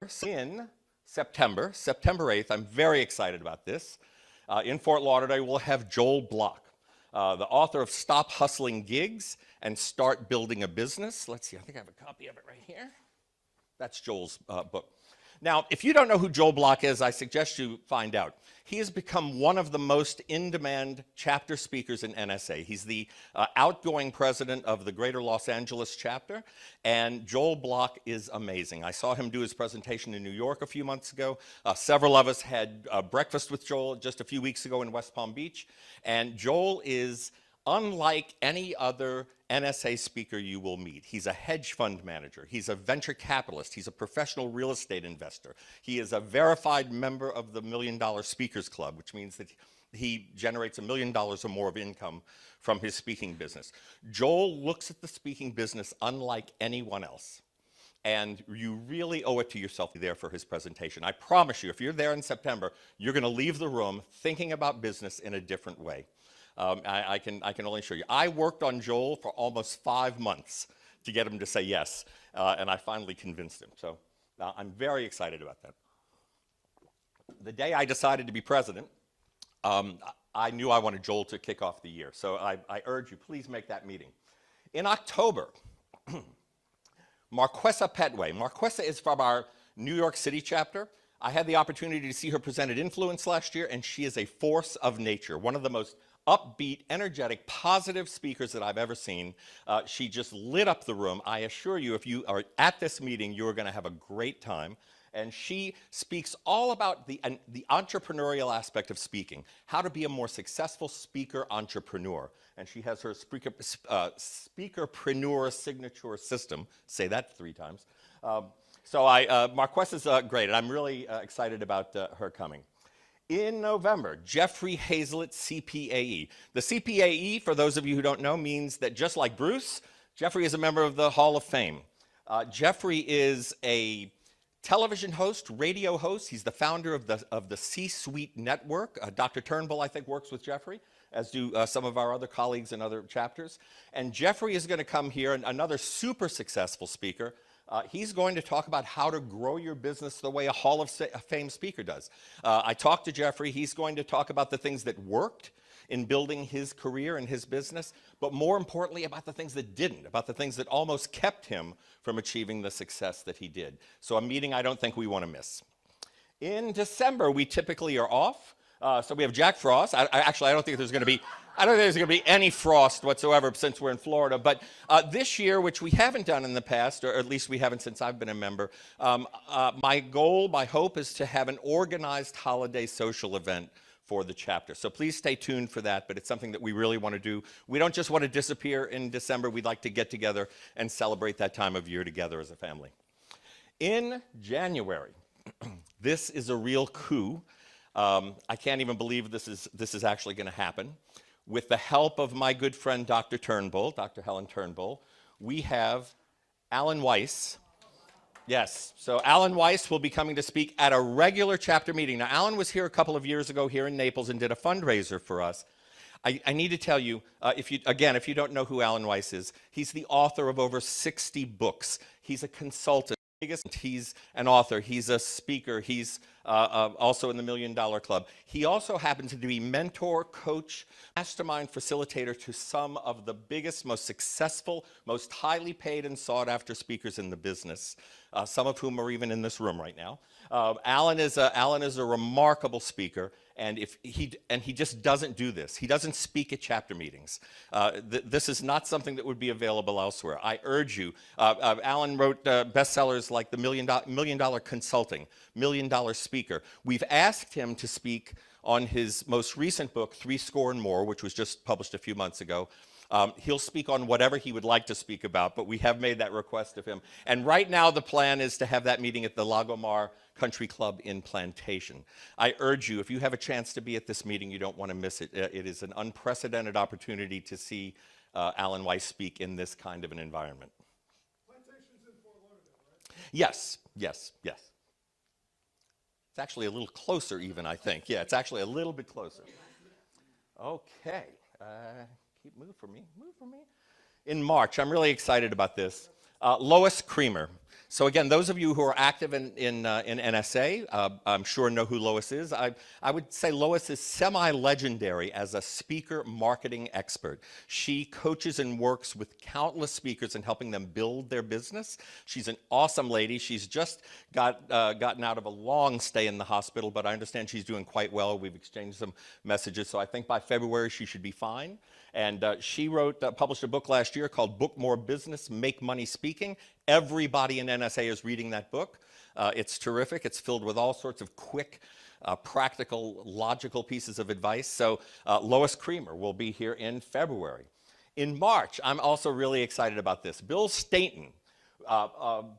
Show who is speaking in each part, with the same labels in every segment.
Speaker 1: in September 8th. I'm very excited about this. In Fort Lauderdale, we'll have Joel Block, the author of Stop Hustling Gigs and Start Building a Business. Let's see, I think I have a copy of it right here. That's Joel's book. Now, if you don't know who Joel Block is, I suggest you find out. He has become one of the most in-demand chapter speakers in NSA. He's the outgoing president of the Greater Los Angeles chapter, and Joel Block is amazing. I saw him do his presentation in New York a few months ago. Several of us had breakfast with Joel just a few weeks ago in West Palm Beach, and Joel is unlike any other NSA speaker you will meet. He's a hedge fund manager. He's a venture capitalist. He's a professional real estate investor. He is a verified member of the $1 Million Speakers Club, which means that he generates $1 million or more of income from his speaking business. Joel looks at the speaking business unlike anyone else. And you really owe it to yourself to be there for his presentation. I promise you, if you're there in September, you're going to leave the room thinking about business in a different way. I can only assure you. I worked on Joel for almost 5 months to get him to say yes, and I finally convinced him. So I'm very excited about that. The day I decided to be president, I knew I wanted Joel to kick off the year. So I urge you, please make that meeting. In October, Marquesa Petway. Marquesa is from our New York City chapter. I had the opportunity to see her present at Influence last year, and she is a force of nature, one of the most upbeat, energetic, positive speakers that I've ever seen. She just lit up the room. I assure you, if you are at this meeting, you're going to have a great time. And she speaks all about the entrepreneurial aspect of speaking, how to be a more successful speaker entrepreneur. And she has her speakerpreneur signature system. Say that 3 times. Marquesa's great, and I'm really excited about her coming. In November, Jeffrey Hazlett, CPAE. The CPAE, for those of you who don't know, means that just like Bruce, Jeffrey is a member of the Hall of Fame. Jeffrey is a television host, radio host. He's the founder of the C-Suite Network. Dr. Turnbull, I think, works with Jeffrey, as do some of our other colleagues in other chapters. And Jeffrey is going to come here, and another super successful speaker. He's going to talk about how to grow your business the way a Hall of Fame speaker does. I talked to Jeffrey. He's going to talk about the things that worked in building his career and his business, but more importantly about the things that didn't, about the things that almost kept him from achieving the success that he did. So a meeting I don't think we want to miss. In December, we typically are off. So we have Jack Frost. Actually, I don't think there's going to be any frost whatsoever since we're in Florida. But this year, which we haven't done in the past, or at least we haven't since I've been a member, my goal, my hope is to have an organized holiday social event for the chapter. So please stay tuned for that, but it's something that we really want to do. We don't just want to disappear in December. We'd like to get together and celebrate that time of year together as a family. In January, this is a real coup. I can't even believe this is actually going to happen. With the help of my good friend, Dr. Turnbull, Dr. Helen Turnbull, we have Alan Weiss. Yes, so Alan Weiss will be coming to speak at a regular chapter meeting. Now, Alan was here a couple of years ago here in Naples and did a fundraiser for us. I need to tell you, if you don't know who Alan Weiss is, he's the author of over 60 books. He's a consultant. He's an author, he's a speaker, he's also in the $1 Million Club. He also happens to be mentor, coach, mastermind facilitator to some of the biggest, most successful, most highly paid and sought after speakers in the business, some of whom are even in this room right now. Alan is a remarkable speaker, and he just doesn't do this. He doesn't speak at chapter meetings. This is not something that would be available elsewhere. I urge you. Alan wrote bestsellers like The $1 Million Consulting, $1 Million Speaker. We've asked him to speak on his most recent book, 3 and More, which was just published a few months ago. He'll speak on whatever he would like to speak about, but we have made that request of him. And right now the plan is to have that meeting at the Lagomar Country Club in Plantation. I urge you, if you have a chance to be at this meeting, you don't want to miss it. It is an unprecedented opportunity to see Alan Weiss speak in this kind of an environment.
Speaker 2: Plantation's in Fort Lauderdale, right?
Speaker 1: Yes, yes, yes. It's actually a little closer even, I think. Yeah, it's actually a little bit closer. Okay. Move for me. In March, I'm really excited about this. Lois Creamer. So again, those of you who are active in NSA, I'm sure know who Lois is. I would say Lois is semi-legendary as a speaker marketing expert. She coaches and works with countless speakers in helping them build their business. She's an awesome lady. She's just gotten out of a long stay in the hospital, but I understand she's doing quite well. We've exchanged some messages, so I think by February she should be fine. And she published a book last year called Book More Business, Make Money Speaking. Everybody in NSA is reading that book. It's terrific. It's filled with all sorts of quick, practical, logical pieces of advice. So Lois Creamer will be here in February. In March, I'm also really excited about this. Bill Staten.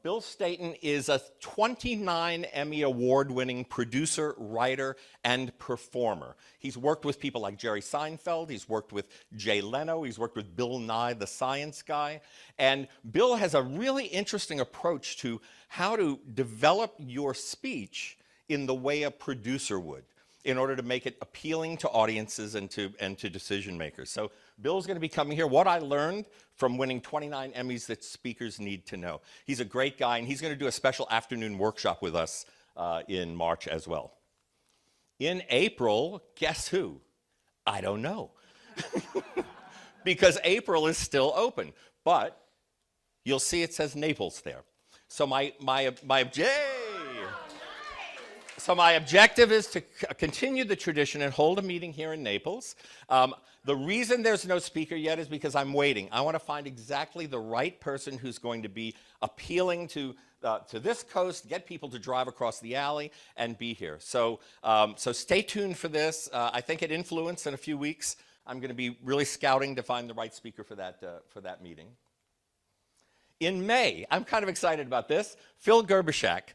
Speaker 1: Bill Staten is a 29 Emmy Award-winning producer, writer, and performer. He's worked with people like Jerry Seinfeld. He's worked with Jay Leno. He's worked with Bill Nye, the Science Guy. And Bill has a really interesting approach to how to develop your speech in the way a producer would, in order to make it appealing to audiences and to decision makers. So Bill's going to be coming here. What I learned from winning 29 Emmys that speakers need to know. He's a great guy, and he's going to do a special afternoon workshop with us in March as well. In April, guess who? I don't know. Because April is still open, but you'll see it says Naples there. So my objective is to continue the tradition and hold a meeting here in Naples. The reason there's no speaker yet is because I'm waiting. I want to find exactly the right person who's going to be appealing to this coast, get people to drive across the alley, and be here. So stay tuned for this. I think at Influence in a few weeks, I'm going to be really scouting to find the right speaker for that meeting. In May, I'm kind of excited about this. Phil Gerbyshak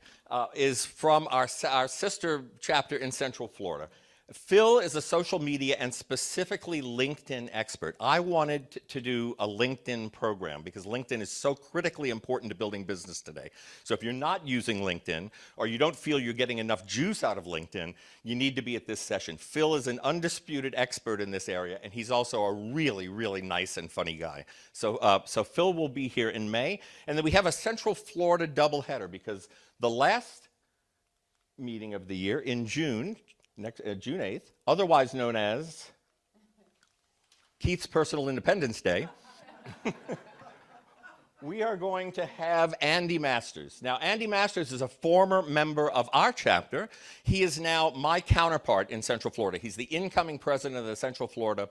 Speaker 1: is from our sister chapter in Central Florida. Phil is a social media and specifically LinkedIn expert. I wanted to do a LinkedIn program because LinkedIn is so critically important to building business today. So if you're not using LinkedIn or you don't feel you're getting enough juice out of LinkedIn, you need to be at this session. Phil is an undisputed expert in this area, and he's also a really, really nice and funny guy. So Phil will be here in May. And then we have a Central Florida doubleheader because the last meeting of the year in June, June 8th, otherwise known as Keith's Personal Independence Day, we are going to have Andy Masters. Now, Andy Masters is a former member of our chapter. He is now my counterpart in Central Florida. He's the incoming president of the Central Florida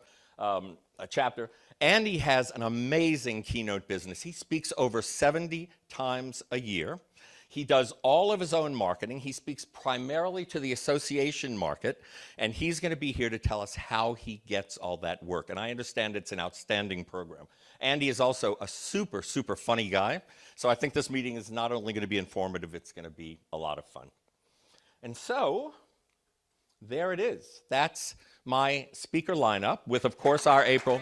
Speaker 1: chapter. Andy has an amazing keynote business. He speaks over 70 times a year. He does all of his own marketing. He speaks primarily to the association market, and he's going to be here to tell us how he gets all that work. And I understand it's an outstanding program. Andy is also a super, super funny guy, so I think this meeting is not only going to be informative, it's going to be a lot of fun. And so, there it is. That's my speaker lineup with, of course, our April